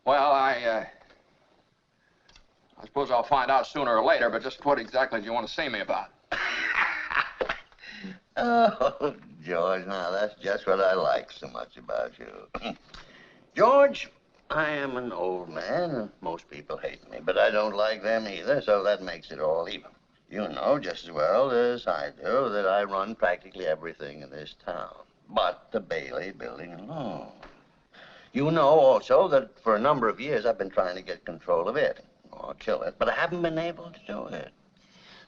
Well, I suppose I'll find out sooner or later, but just what exactly do you want to see me about? Oh, George, now that's just what I like so much about you. George, I am an old man, and most people hate me, but I don't like them either, so that makes it all even. You know just as well as I do that I run practically everything in this town, but the Bailey building alone. You know also that for a number of years I've been trying to get control of it, or kill it, but I haven't been able to do it.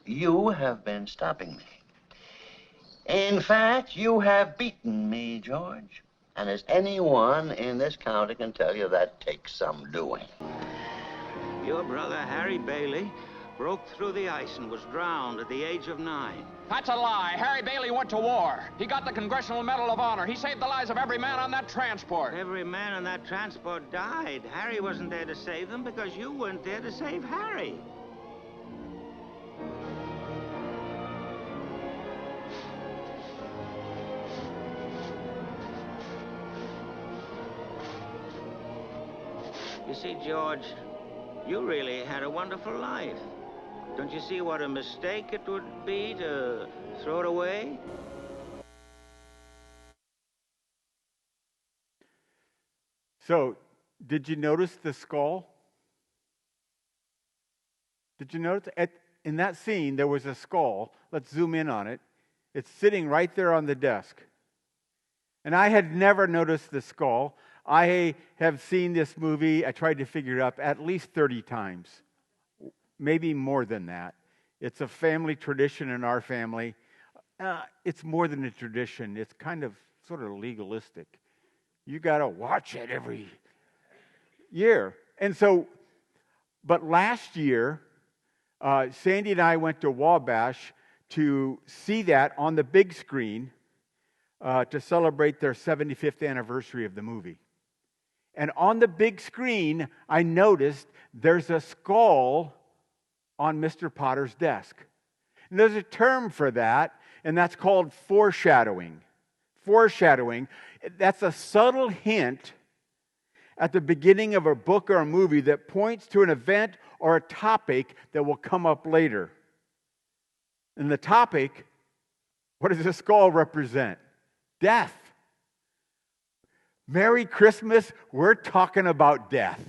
You have been stopping me. In fact, you have beaten me, George. And as anyone in this county can tell you, that takes some doing. Your brother, Harry Bailey, broke through the ice and was drowned at the age of 9. That's a lie. Harry Bailey went to war. He got the Congressional Medal of Honor. He saved the lives of every man on that transport. Every man on that transport died. Harry wasn't there to save them because you weren't there to save Harry. You see, George, you really had a wonderful life. Don't you see what a mistake it would be to throw it away? So, did you notice the skull? Did you notice? In that scene, there was a skull. Let's zoom in on it. It's sitting right there on the desk. And I had never noticed the skull. I have seen this movie, I tried to figure it out, at least 30 times. Maybe more than that. It's a family tradition in our family. It's more than a tradition. It's kind of sort of legalistic. You got to watch it every year. And so, but last year, Sandy and I went to Wabash to see that on the big screen to celebrate their 75th anniversary of the movie. And on the big screen, I noticed there's a skull on Mr. Potter's desk. And there's a term for that, and that's called foreshadowing. Foreshadowing, that's a subtle hint at the beginning of a book or a movie that points to an event or a topic that will come up later. And the topic, what does the skull represent? Death. Merry Christmas, we're talking about death.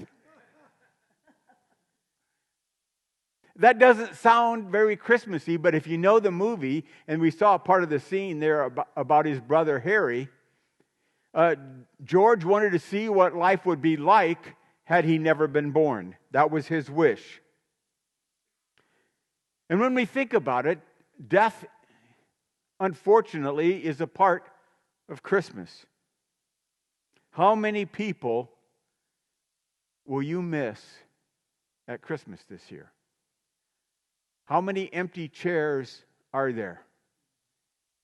That doesn't sound very Christmassy, but if you know the movie, and we saw part of the scene there about his brother Harry, George wanted to see what life would be like had he never been born. That was his wish. And when we think about it, death, unfortunately, is a part of Christmas. How many people will you miss at Christmas this year? How many empty chairs are there?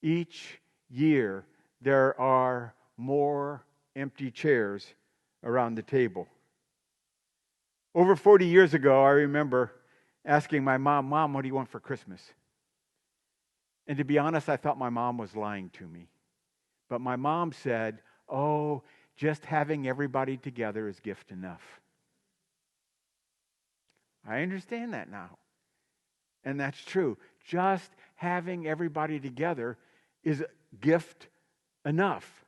Each year, there are more empty chairs around the table. Over 40 years ago, I remember asking my mom, "Mom, what do you want for Christmas?" And to be honest, I thought my mom was lying to me. But my mom said, "Oh, just having everybody together is gift enough." I understand that now. And that's true. Just having everybody together is gift enough.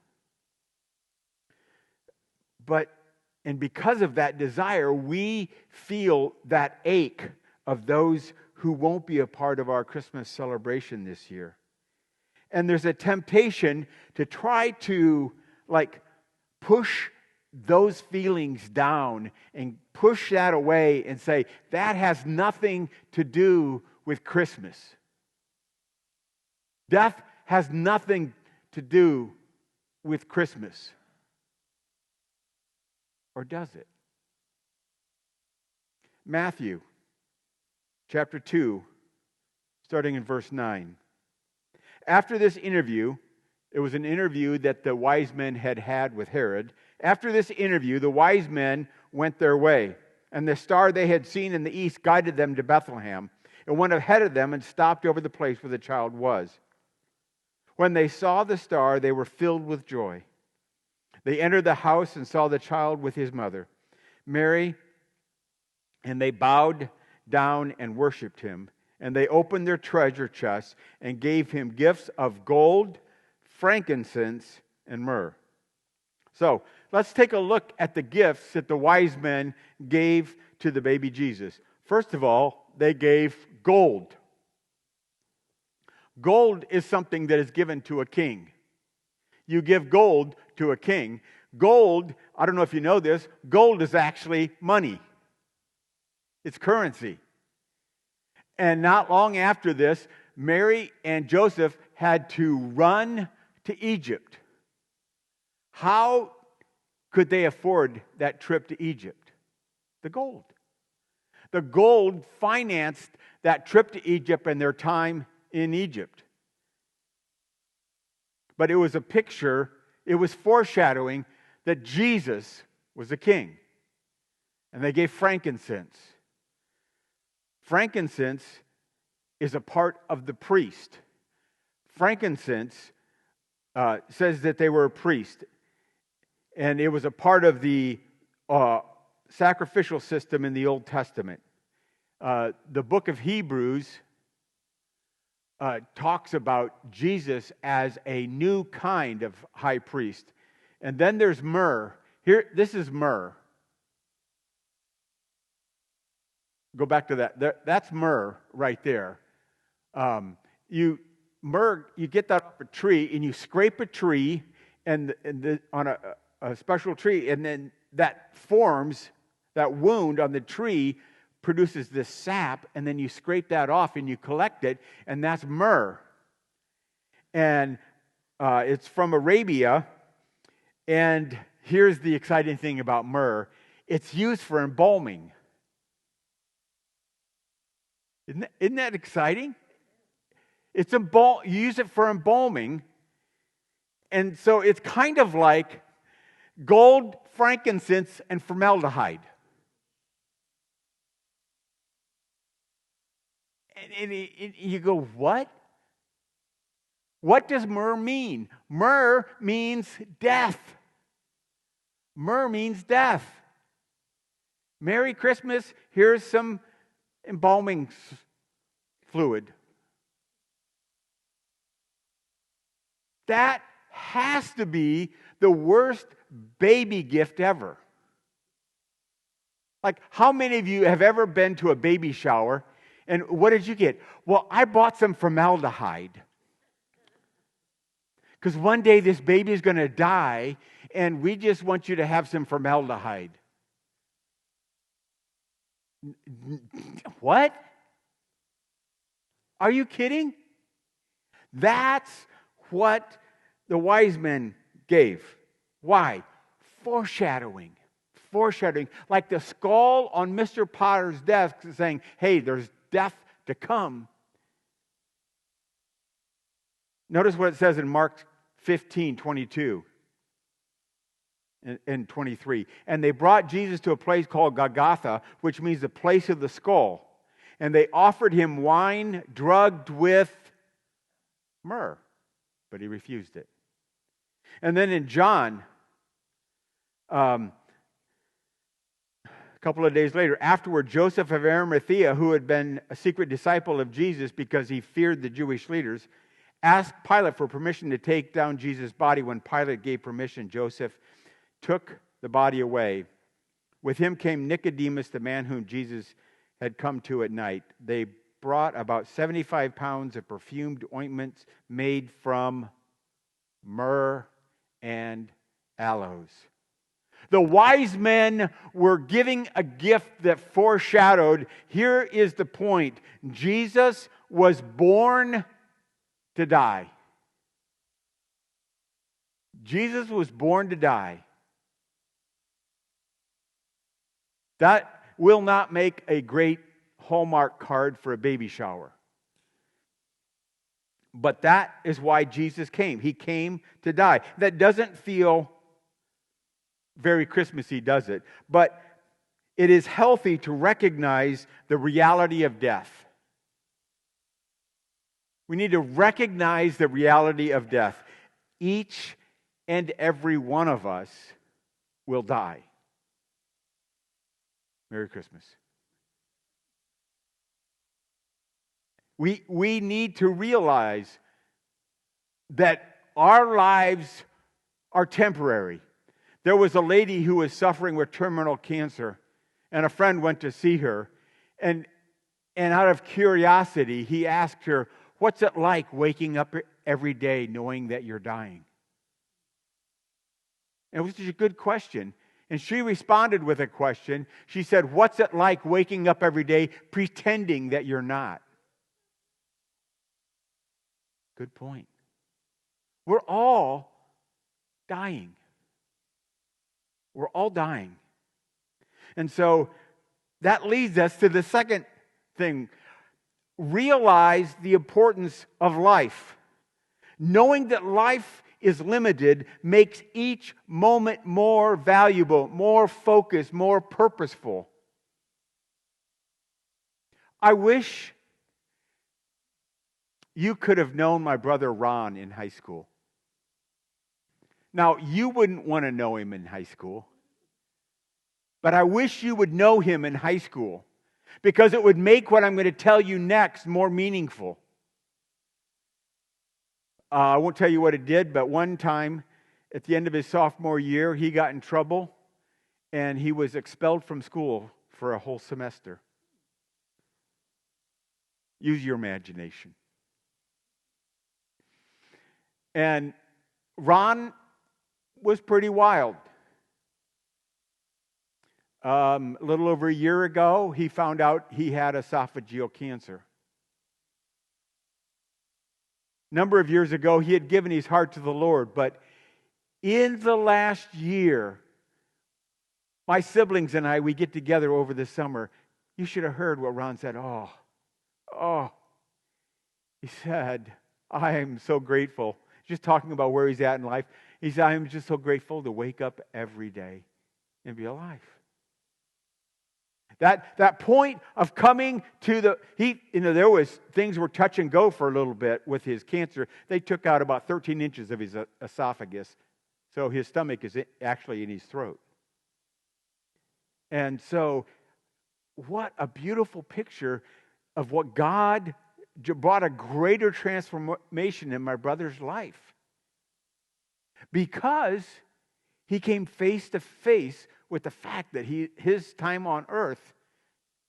And because of that desire, we feel that ache of those who won't be a part of our Christmas celebration this year. And there's a temptation to try to push those feelings down and push that away and say, that has nothing to do with Christmas. Death has nothing to do with Christmas. Or does it? Matthew chapter 2, starting in verse 9. After this interview, it was an interview that the wise men had with Herod. After this interview, the wise men went their way, and the star they had seen in the east guided them to Bethlehem. It went ahead of them and stopped over the place where the child was. When they saw the star, they were filled with joy. They entered the house and saw the child with his mother. Mary, and they bowed down and worshiped him. And they opened their treasure chests and gave him gifts of gold, frankincense, and myrrh. So let's take a look at the gifts that the wise men gave to the baby Jesus. First of all, they gave gold. Gold is something that is given to a king. You give gold to a king. Gold, I don't know if you know this, gold is actually money. It's currency. And not long after this, Mary and Joseph had to run to Egypt. How could they afford that trip to Egypt? The gold. The gold financed that trip to Egypt and their time in Egypt. But it was a picture, it was foreshadowing that Jesus was the king. And they gave frankincense. Frankincense is a part of the priest. Frankincense says that they were a priest. And it was a part of the sacrificial system in the Old Testament. The book of Hebrews talks about Jesus as a new kind of high priest. And then there's myrrh. Here, this is myrrh. Go back to that. That's myrrh right there. Myrrh, you get that off a tree, and you scrape a tree on a special tree, and then that forms, that wound on the tree produces this sap, and then you scrape that off and you collect it, and that's myrrh. And it's from Arabia, and here's the exciting thing about myrrh. It's used for embalming. Isn't that exciting? You use it for embalming, and so it's kind of like gold, frankincense, and formaldehyde. And you go, what? What does myrrh mean? Myrrh means death. Myrrh means death. Merry Christmas. Here's some embalming fluid. That has to be the worst baby gift ever. Like, how many of you have ever been to a baby shower, and what did you get? Well, I bought some formaldehyde. Because one day this baby is going to die, and we just want you to have some formaldehyde. What? Are you kidding? That's what the wise men gave. Why? Foreshadowing. Foreshadowing. Like the skull on Mr. Potter's desk saying, hey, there's death to come. Notice what it says in Mark 15:22 and 23. And they brought Jesus to a place called Golgotha, which means the place of the skull. And they offered him wine drugged with myrrh, but he refused it. And then in John, a couple of days later, afterward, Joseph of Arimathea, who had been a secret disciple of Jesus because he feared the Jewish leaders, asked Pilate for permission to take down Jesus' body. When Pilate gave permission, Joseph took the body away. With him came Nicodemus, the man whom Jesus had come to at night. They brought about 75 pounds of perfumed ointments made from myrrh and aloes. The wise men were giving a gift that foreshadowed, here is the point, Jesus was born to die. Jesus was born to die. That will not make a great Hallmark card for a baby shower. But that is why Jesus came. He came to die. That doesn't feel very Christmassy, does it? But it is healthy to recognize the reality of death. We need to recognize the reality of death. Each and every one of us will die. Merry Christmas. We need to realize that our lives are temporary. There was a lady who was suffering with terminal cancer, and a friend went to see her, and out of curiosity, he asked her, "What's it like waking up every day knowing that you're dying?" And it was a good question. And she responded with a question. She said, "What's it like waking up every day pretending that you're not?" Good point. We're all dying. We're all dying. And so that leads us to the second thing. Realize the importance of life. Knowing that life is limited makes each moment more valuable, more focused, more purposeful. I wish you could have known my brother Ron in high school. Now, you wouldn't want to know him in high school, but I wish you would know him in high school, because it would make what I'm going to tell you next more meaningful. I won't tell you what it did, but one time at the end of his sophomore year, he got in trouble and he was expelled from school for a whole semester. Use your imagination. And Ron was pretty wild. A little over a year ago, he found out he had esophageal cancer. A number of years ago, he had given his heart to the Lord, but in the last year, my siblings and I, we get together over the summer. You should have heard what Ron said. Oh. He said, "I am so grateful." Just talking about where he's at in life. He said, "I am just so grateful to wake up every day and be alive." That point of coming to there was things were touch and go for a little bit with his cancer. They took out about 13 inches of his esophagus, so his stomach is actually in his throat. And so, what a beautiful picture of what God brought a greater transformation in my brother's life. Because he came face to face with the fact that his time on earth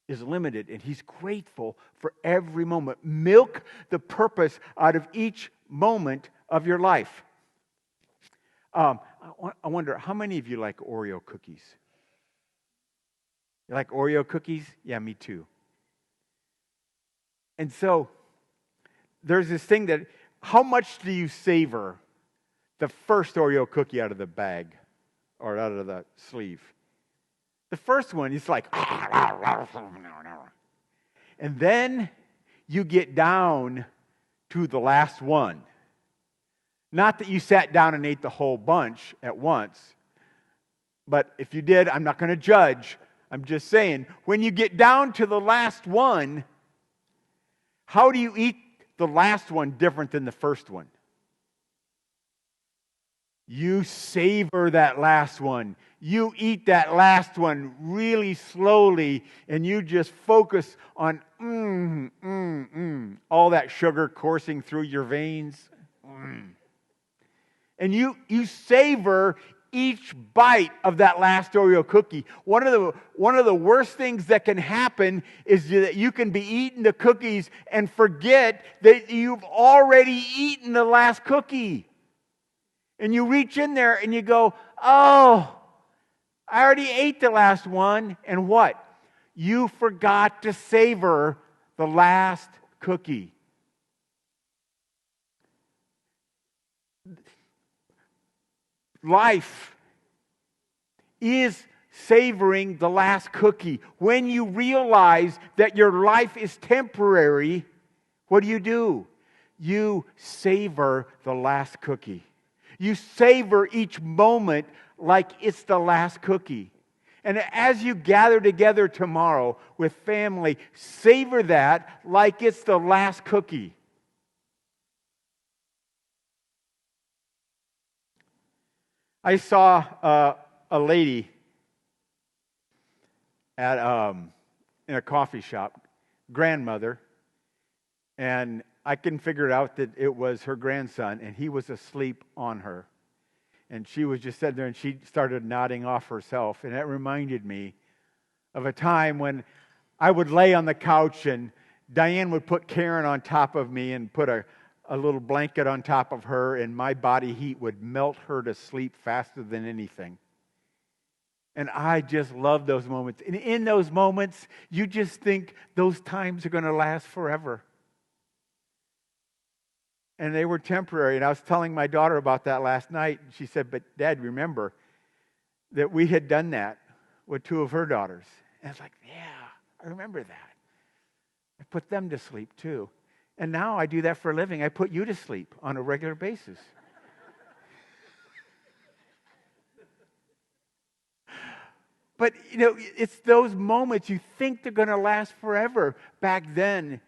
is limited, and he's grateful for every moment. Milk the purpose out of each moment of your life. I wonder, how many of you like Oreo cookies? You like Oreo cookies? Yeah, me too. And so, there's this thing that, how much do you savor the first Oreo cookie out of the bag or out of the sleeve? The first one is like, and then you get down to the last one. Not that you sat down and ate the whole bunch at once, but if you did, I'm not going to judge. I'm just saying, when you get down to the last one, how do you eat the last one different than the first one? You savor that last one. You eat that last one really slowly, and you just focus on all that sugar coursing through your veins. And you savor each bite of that last Oreo cookie. One of the worst things that can happen is that you can be eating the cookies and forget that you've already eaten the last cookie. And you reach in there and you go, "Oh, I already ate the last one." And what? You forgot to savor the last cookie. Life is savoring the last cookie. When you realize that your life is temporary, what do? You savor the last cookie. You savor each moment like it's the last cookie. And as you gather together tomorrow with family, savor that like it's the last cookie. I saw a lady at in a coffee shop, grandmother, and I can figure out that it was her grandson, and he was asleep on her. And she was just sitting there, and she started nodding off herself. And that reminded me of a time when I would lay on the couch, and Diane would put Karen on top of me and put a little blanket on top of her, and my body heat would melt her to sleep faster than anything. And I just love those moments. And in those moments, you just think those times are going to last forever. And they were temporary. And I was telling my daughter about that last night. And she said, but Dad, remember that we had done that with two of her daughters. And I was like, yeah, I remember that. I put them to sleep too. And now I do that for a living. I put you to sleep on a regular basis. But, it's those moments you think they're going to last forever back then.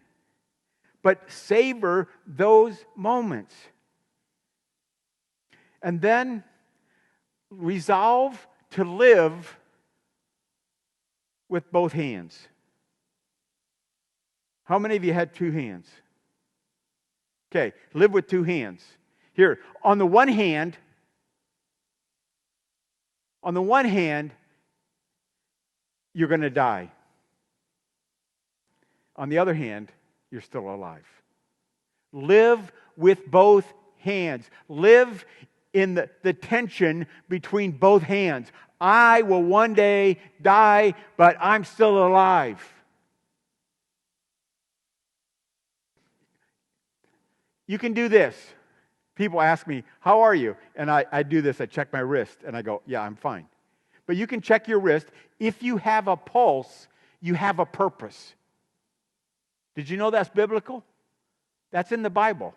But savor those moments. And then resolve to live with both hands. How many of you had two hands? Okay, live with two hands. Here, on the one hand, you're going to die. On the other hand, you're still alive. Live with both hands. Live in the tension between both hands. I will one day die, but I'm still alive. You can do this. People ask me, how are you? And I do this. I check my wrist and I go, yeah, I'm fine. But you can check your wrist. If you have a pulse, you have a purpose. Did you know that's biblical? That's in the Bible.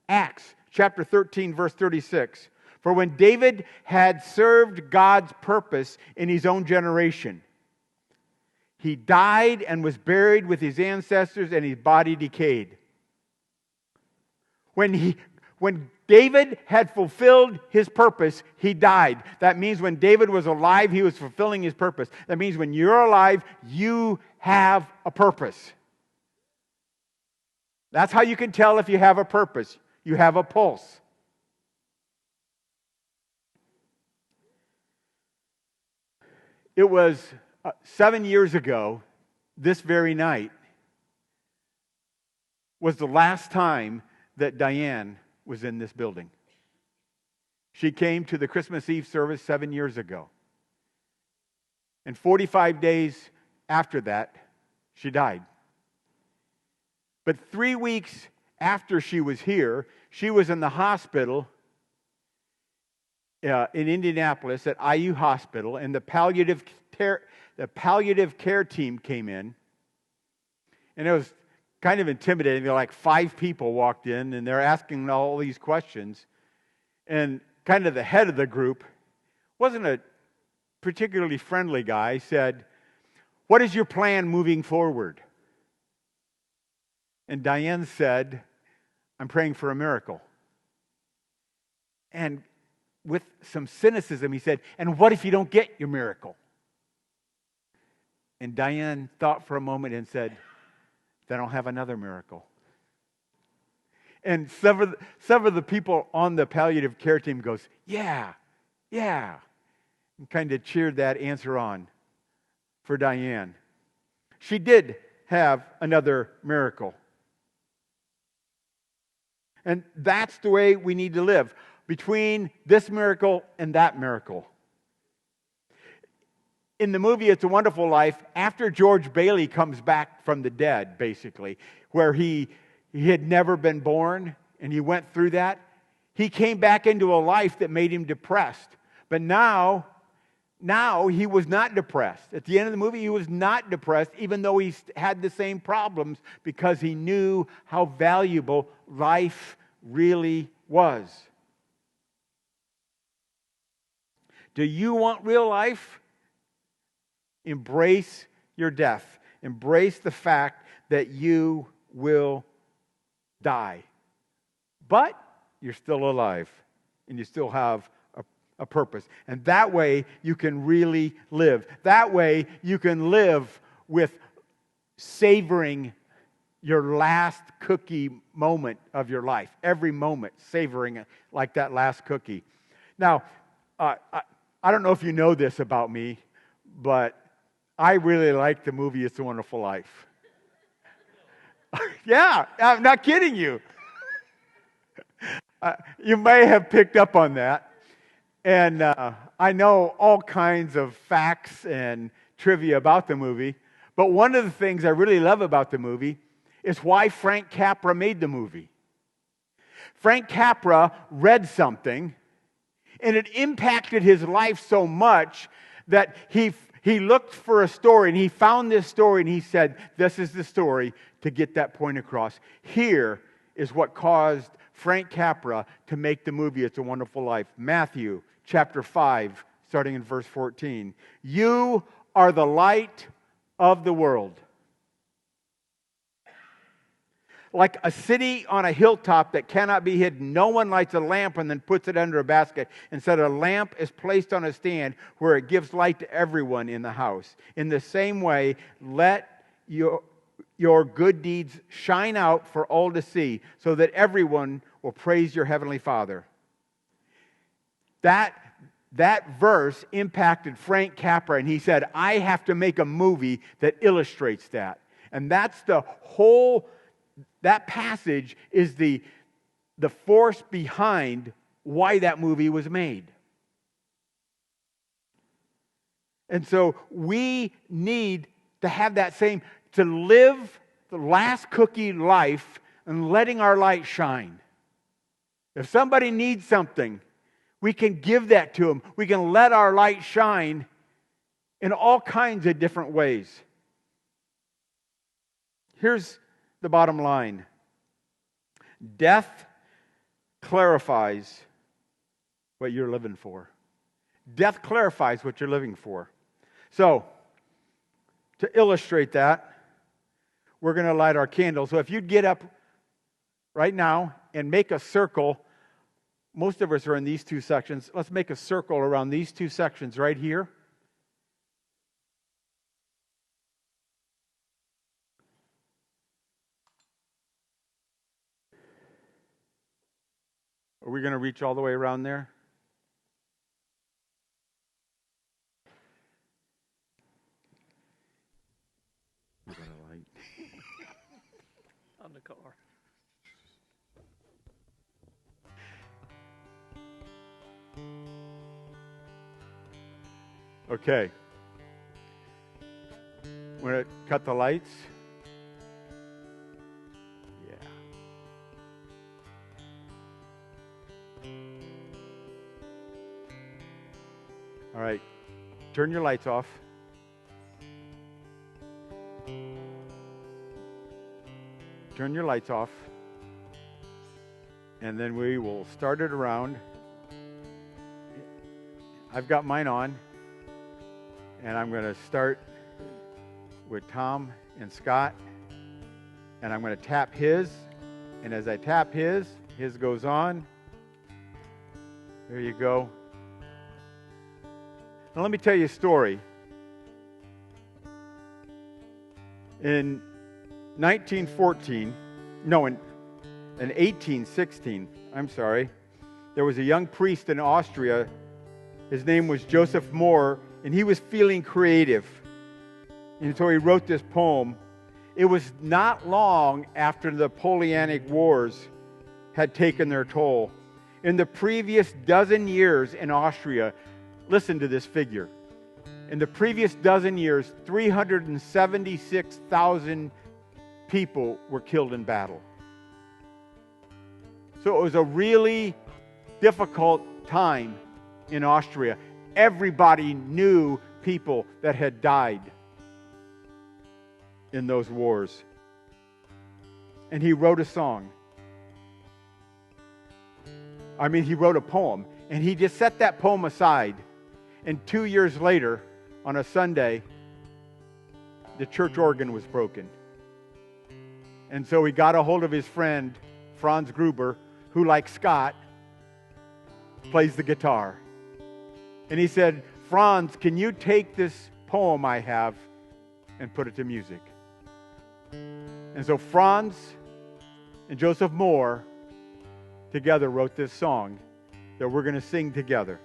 Acts chapter 13, verse 36. For when David had served God's purpose in his own generation, he died and was buried with his ancestors, and his body decayed. When David had fulfilled his purpose, he died. That means when David was alive, he was fulfilling his purpose. That means when you're alive, you have a purpose. That's how you can tell if you have a purpose. You have a pulse. It was 7 years ago, this very night, was the last time that Diane was in this building. She came to the Christmas Eve service 7 years ago. And 45 days after that, she died. But 3 weeks after she was here, she was in the hospital in Indianapolis at IU Hospital, and the palliative care team came in. And it was kind of intimidating. There were like 5 people walked in, and they're asking all these questions. And kind of the head of the group wasn't a particularly friendly guy. Said, "What is your plan moving forward?" And Diane said, "I'm praying for a miracle." And with some cynicism, he said, "And what if you don't get your miracle?" And Diane thought for a moment and said, "Then I'll have another miracle." And some of the people on the palliative care team goes, yeah, and kind of cheered that answer on for Diane. She did have another miracle. And that's the way we need to live, between this miracle and that miracle. In the movie It's a Wonderful Life, after George Bailey comes back from the dead, basically, where he had never been born, and he went through that, he came back into a life that made him depressed. But now he was not depressed. At the end of the movie, he was not depressed, even though he had the same problems, because he knew how valuable life really was. Do you want real life? Embrace your death. Embrace the fact that you will die. But you're still alive, and you still have a purpose. And that way you can really live. That way you can live with savoring your last cookie moment of your life. Every moment, savoring it like that last cookie. Now, I don't know if you know this about me, but I really like the movie It's a Wonderful Life. Yeah, I'm not kidding you. You may have picked up on that. And I know all kinds of facts and trivia about the movie. But one of the things I really love about the movie is why Frank Capra made the movie. Frank Capra read something, and it impacted his life so much that he looked for a story, and he found this story, and he said, this is the story to get that point across. Here is what caused Frank Capra to make the movie It's a Wonderful Life. Matthew chapter 5, starting in verse 14. You are the light of the world. Like a city on a hilltop that cannot be hidden. No one lights a lamp and then puts it under a basket. Instead, a lamp is placed on a stand where it gives light to everyone in the house. In the same way, let your good deeds shine out for all to see, so that everyone will praise your heavenly Father. That verse impacted Frank Capra, and he said, I have to make a movie that illustrates that. And that's the whole... That passage is the force behind why that movie was made. And so we need to have that same, to live the last cookie life and letting our light shine. If somebody needs something, we can give that to them. We can let our light shine in all kinds of different ways. Here's the bottom line. Death clarifies what you're living for. Death clarifies what you're living for. So, to illustrate that, we're going to light our candle. So if you'd get up right now and make a circle. Most of us are in these two sections. Let's make a circle around these two sections right here. Are we going to reach all the way around there? On the car. Okay. We're going to cut the lights. Yeah. All right. Turn your lights off. Turn your lights off. And then we will start it around. I've got mine on. And I'm going to start with Tom and Scott. And I'm going to tap his. And as I tap his goes on. There you go. Now let me tell you a story. In 1816, there was a young priest in Austria. His name was Joseph Moore, and he was feeling creative. And so he wrote this poem. It was not long after the Napoleonic Wars had taken their toll. In the previous dozen years in Austria, listen to this figure. In the previous dozen years, 376,000 people were killed in battle. So it was a really difficult time in Austria. Everybody knew people that had died in those wars. And he wrote a song. He wrote a poem. And he just set that poem aside. And 2 years later, on a Sunday, the church organ was broken. And so he got a hold of his friend, Franz Gruber, who, like Scott, plays the guitar. And he said, Franz, can you take this poem I have and put it to music? And so Franz and Joseph Moore together wrote this song that we're going to sing together.